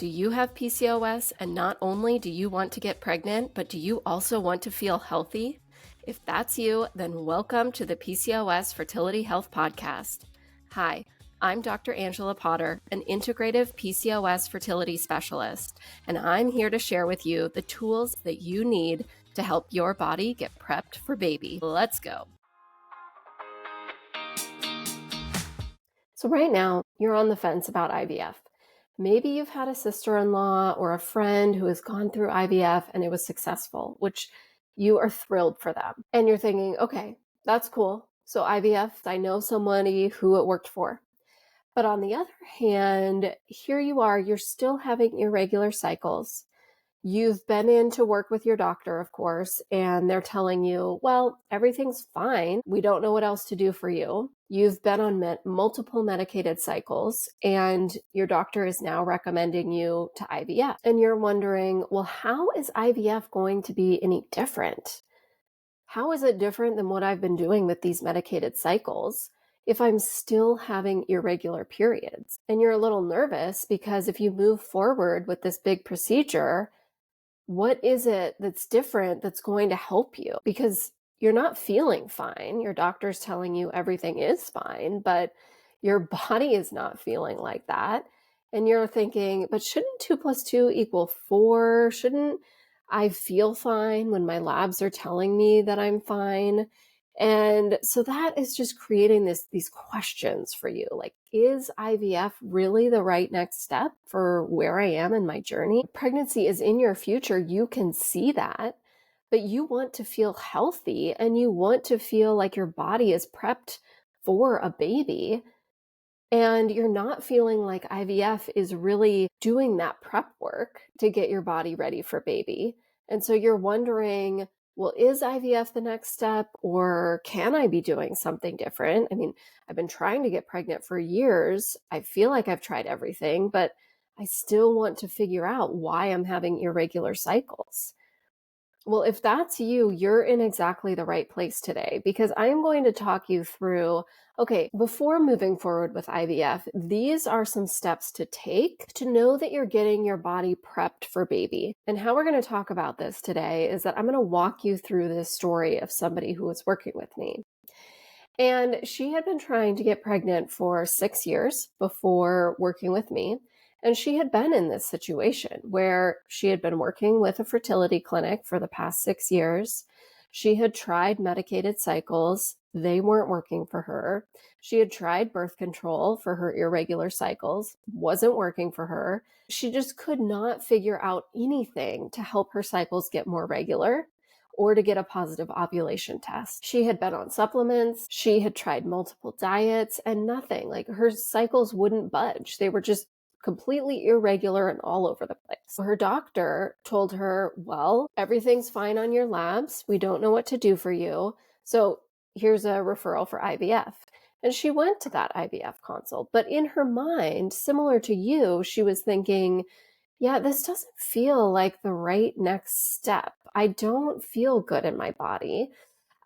Do you have PCOS, and not only do you want to get pregnant, but do you also want to feel healthy? If that's you, then welcome to the PCOS Fertility Health Podcast. Hi, I'm Dr. Angela Potter, an integrative PCOS fertility specialist, and I'm here to share with you the tools that you need to help your body get prepped for baby. Let's go. So right now, you're on the fence about IVF. Maybe you've had a sister-in-law or a friend who has gone through IVF and it was successful, which you are thrilled for them. And you're thinking, okay, that's cool. So IVF, I know somebody who it worked for. But on the other hand, here you are, you're still having irregular cycles. You've been in to work with your doctor, of course, and they're telling you, well, everything's fine. We don't know what else to do for you. You've been on multiple medicated cycles, and your doctor is now recommending you to IVF. And you're wondering, well, how is IVF going to be any different? How is it different than what I've been doing with these medicated cycles if I'm still having irregular periods? And you're a little nervous because if you move forward with this big procedure, what is it that's different that's going to help you? Because you're not feeling fine. Your doctor's telling you everything is fine, but your body is not feeling like that. And you're thinking, but shouldn't 2 + 2 = 4? Shouldn't I feel fine when my labs are telling me that I'm fine? And so that is just creating these questions for you. Like, is IVF really the right next step for where I am in my journey? Pregnancy is in your future. You can see that, but you want to feel healthy and you want to feel like your body is prepped for a baby. And you're not feeling like IVF is really doing that prep work to get your body ready for baby. And so you're wondering, well, is IVF the next step, or can I be doing something different? I mean, I've been trying to get pregnant for years. I feel like I've tried everything, but I still want to figure out why I'm having irregular cycles. Well, if that's you, you're in exactly the right place today, because I'm going to talk you through, okay, before moving forward with IVF, these are some steps to take to know that you're getting your body prepped for baby. And how we're going to talk about this today is that I'm going to walk you through this story of somebody who was working with me. And she had been trying to get pregnant for 6 years before working with me. And she had been in this situation where she had been working with a fertility clinic for the past 6 years. She had tried medicated cycles. They weren't working for her. She had tried birth control for her irregular cycles. Wasn't working for her. She just could not figure out anything to help her cycles get more regular or to get a positive ovulation test. She had been on supplements. She had tried multiple diets and nothing. Like, her cycles wouldn't budge. They were just completely irregular and all over the place. So her doctor told her, well, everything's fine on your labs. We don't know what to do for you. So here's a referral for IVF. And she went to that IVF consult. But in her mind, similar to you, she was thinking, yeah, this doesn't feel like the right next step. I don't feel good in my body.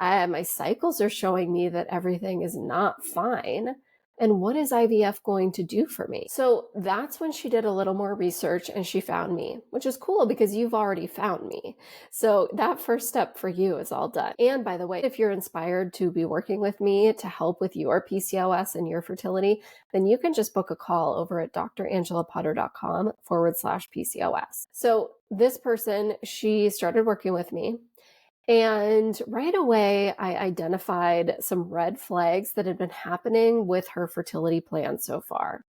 My cycles are showing me that everything is not fine. And what is IVF going to do for me? So that's when she did a little more research and she found me, which is cool because you've already found me. So that first step for you is all done. And by the way, if you're inspired to be working with me to help with your PCOS and your fertility, then you can just book a call over at drangelapotter.com/PCOS. So this person, she started working with me. And right away, I identified some red flags that had been happening with her fertility plan so far.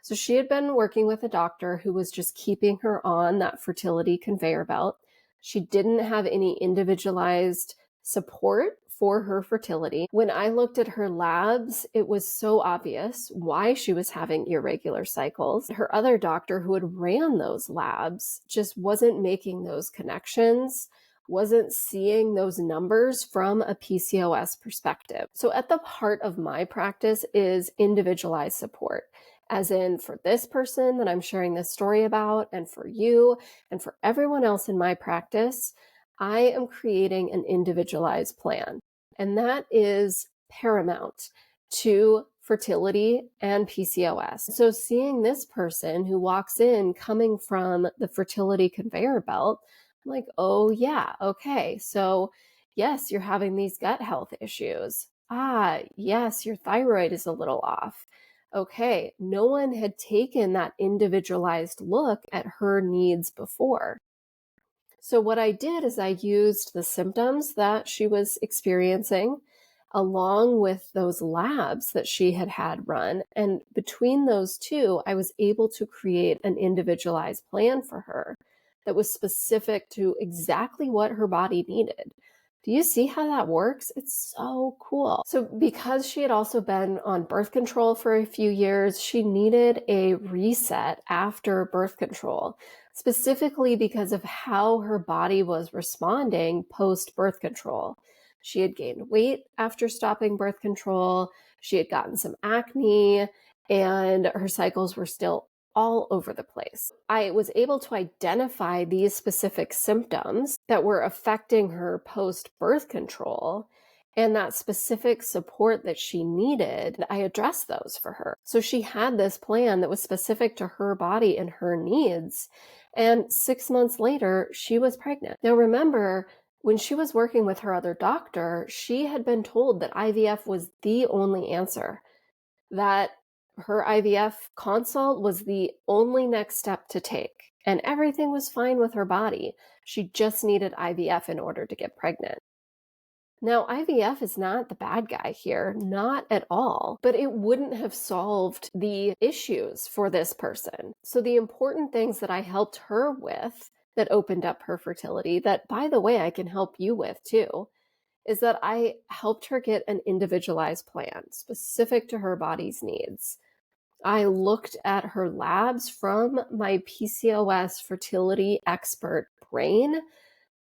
So she had been working with a doctor who was just keeping her on that fertility conveyor belt. She didn't have any individualized support for her fertility. When I looked at her labs, it was so obvious why she was having irregular cycles. Her other doctor who had ran those labs just wasn't making those connections, wasn't seeing those numbers from a PCOS perspective. So at the heart of my practice is individualized support, as in for this person that I'm sharing this story about, and for you, and for everyone else in my practice, I am creating an individualized plan. And that is paramount to fertility, and PCOS. So seeing this person who walks in coming from the fertility conveyor belt, I'm like, oh yeah, okay. So yes, you're having these gut health issues. Ah, yes, your thyroid is a little off. Okay, no one had taken that individualized look at her needs before. So, what I did is I used the symptoms that she was experiencing along with those labs that she had had run. And between those two, I was able to create an individualized plan for her that was specific to exactly what her body needed. Do you see how that works? It's so cool. So, because she had also been on birth control for a few years, she needed a reset after birth control, specifically because of how her body was responding post birth control. She had gained weight after stopping birth control, she had gotten some acne, and her cycles were still all over the place. I was able to identify these specific symptoms that were affecting her post birth control and that specific support that she needed. I addressed those for her. So she had this plan that was specific to her body and her needs. And 6 months later, she was pregnant. Now, remember, when she was working with her other doctor, she had been told that IVF was the only answer, that her IVF consult was the only next step to take, and everything was fine with her body. She just needed IVF in order to get pregnant. Now, IVF is not the bad guy here, not at all, but it wouldn't have solved the issues for this person. So the important things that I helped her with that opened up her fertility, that by the way, I can help you with too, is that I helped her get an individualized plan specific to her body's needs. I looked at her labs from my PCOS fertility expert brain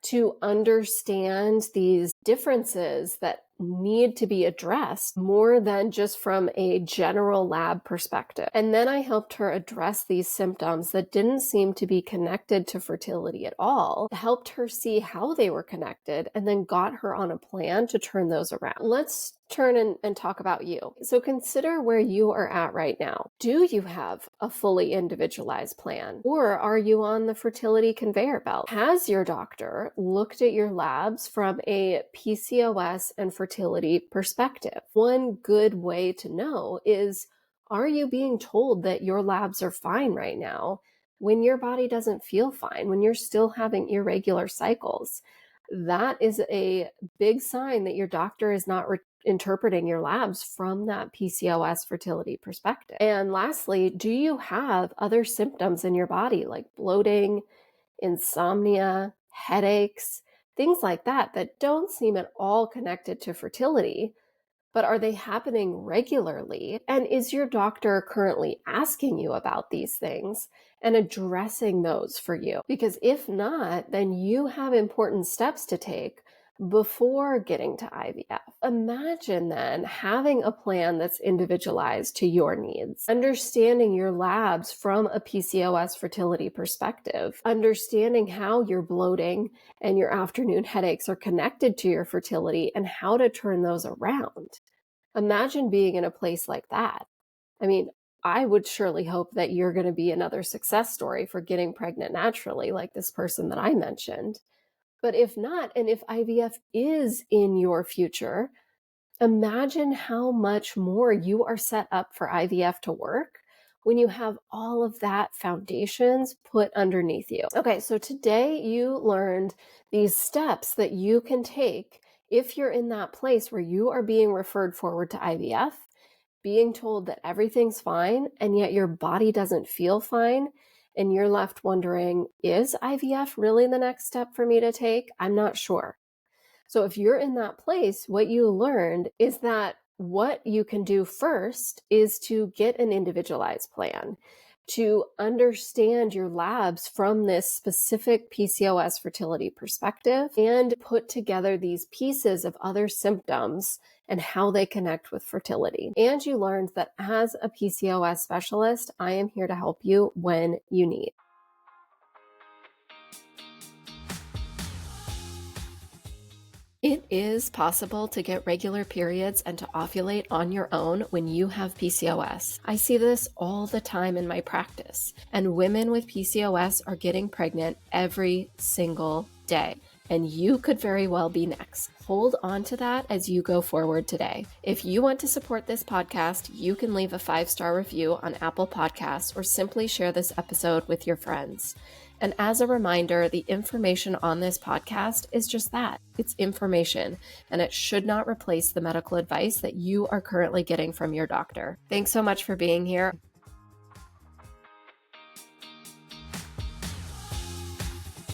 to understand these differences that need to be addressed more than just from a general lab perspective. And then I helped her address these symptoms that didn't seem to be connected to fertility at all, helped her see how they were connected, and then got her on a plan to turn those around. Let's turn and talk about you. So consider where you are at right now. Do you have a fully individualized plan, or are you on the fertility conveyor belt? Has your doctor looked at your labs from a PCOS and fertility perspective? One good way to know is, are you being told that your labs are fine right now when your body doesn't feel fine, when you're still having irregular cycles? That is a big sign that your doctor is not interpreting your labs from that PCOS fertility perspective. And lastly, do you have other symptoms in your body like bloating, insomnia, headaches, things like that that don't seem at all connected to fertility, but are they happening regularly? And is your doctor currently asking you about these things and addressing those for you? Because if not, then you have important steps to take before getting to IVF. Imagine then having a plan that's individualized to your needs, understanding your labs from a PCOS fertility perspective, understanding how your bloating and your afternoon headaches are connected to your fertility and how to turn those around. Imagine being in a place like that. I mean, I would surely hope that you're going to be another success story for getting pregnant naturally, like this person that I mentioned. But if not, and if IVF is in your future, imagine how much more you are set up for IVF to work when you have all of that foundations put underneath you. Okay, so today you learned these steps that you can take if you're in that place where you are being referred forward to IVF, being told that everything's fine, and yet your body doesn't feel fine, and you're left wondering, is IVF really the next step for me to take? I'm not sure. So if you're in that place, what you learned is that what you can do first is to get an individualized plan, to understand your labs from this specific PCOS fertility perspective, and put together these pieces of other symptoms and how they connect with fertility. And you learned that as a PCOS specialist, I am here to help you when you need. It is possible to get regular periods and to ovulate on your own when you have PCOS. I see this all the time in my practice, and women with PCOS are getting pregnant every single day. And you could very well be next. Hold on to that as you go forward today. If you want to support this podcast, you can leave a 5-star review on Apple Podcasts or simply share this episode with your friends. And as a reminder, the information on this podcast is just that. It's information, and it should not replace the medical advice that you are currently getting from your doctor. Thanks so much for being here.